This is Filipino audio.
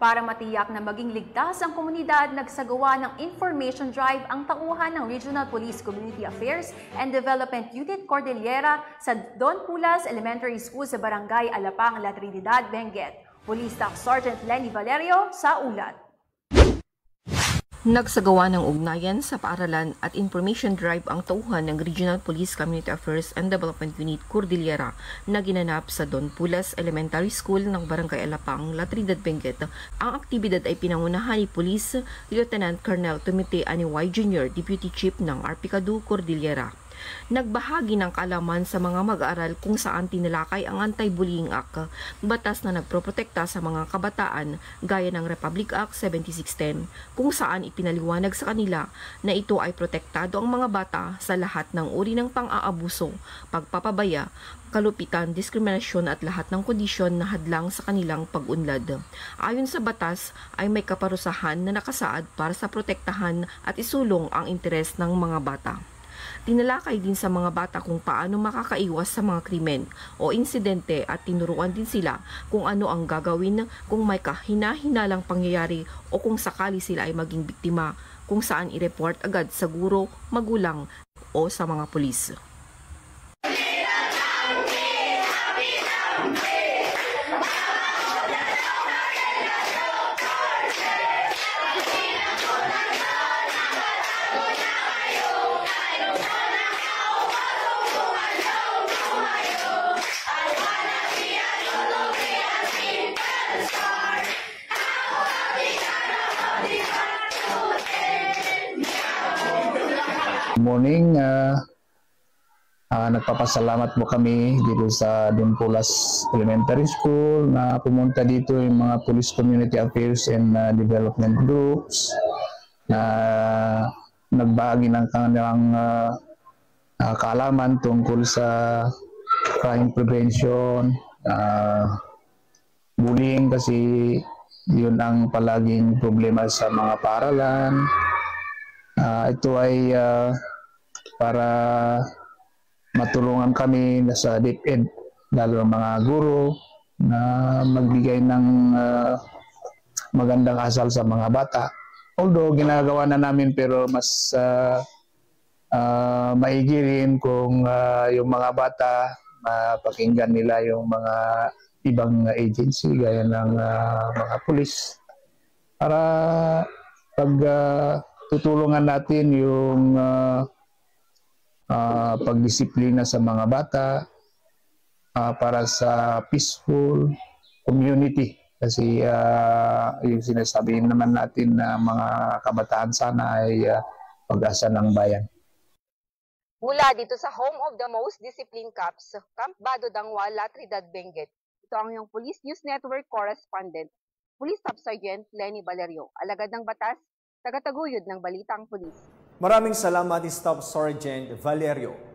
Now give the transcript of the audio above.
Para matiyak na maging ligtas ang komunidad, nagsagawa ng information drive ang tauhan ng Regional Police Community Affairs and Development Unit Cordillera sa Don Pulas Elementary School sa Barangay Alapang, La Trinidad, Benguet. Police Staff Sergeant Lenny Valerio sa ulat. Nagsagawa ng ugnayan sa paaralan at information drive ang tauhan ng Regional Police Community Affairs and Development Unit Cordillera na ginanap sa Don Pulas Elementary School ng Barangay Alapang, La Trinidad, Benguet. Ang aktibidad ay pinangunahan ni Police Lieutenant Colonel Tumite Aniway Jr., Deputy Chief ng RPCADU Cordillera. Nagbahagi ng kaalaman sa mga mag-aaral kung saan tinalakay ang Anti-Bullying Act, batas na nagproprotekta sa mga kabataan gaya ng Republic Act 7610, kung saan ipinaliwanag sa kanila na ito ay protektado ang mga bata sa lahat ng uri ng pang-aabuso, pagpapabaya, kalupitan, diskriminasyon at lahat ng kondisyon na hadlang sa kanilang pag-unlad. Ayon sa batas ay may kaparusahan na nakasaad para sa protektahan at isulong ang interes ng mga bata. Tinalakay din sa mga bata kung paano makakaiwas sa mga krimen o insidente at tinuruan din sila kung ano ang gagawin kung may kahina-hinalang pangyayari o kung sakali sila ay maging biktima, kung saan i-report agad sa guro, magulang o sa mga pulis. Morning, nagpapasalamat po kami dito sa Don Pulas Elementary School na pumunta dito yung mga Police Community Affairs and Development Groups na nagbahagi ng kanilang kaalaman tungkol sa crime prevention, bullying kasi yun ang palaging problema sa mga paaralan. Ito ay para matulungan kami sa DepEd, lalo ang mga guro na magbigay ng magandang asal sa mga bata. Although ginagawa na namin pero mas maigi rin kung yung mga bata mapakinggan nila yung mga ibang agency gaya ng mga pulis para pag tutulungan natin yung pagdisiplina sa mga bata para sa peaceful community. Kasi yung sinasabi naman natin na mga kabataan sana ay pag-asa ng bayan. Mula dito sa home of the most disciplined cops, Camp Bado Dangwa, La Trinidad, Benguet, ito ang iyong Police News Network correspondent, Police Staff Sergeant Lenny Valerio, alagad ng batas, tagataguyod ng Balitang Pulis. Maraming salamat, Staff Sergeant Valerio.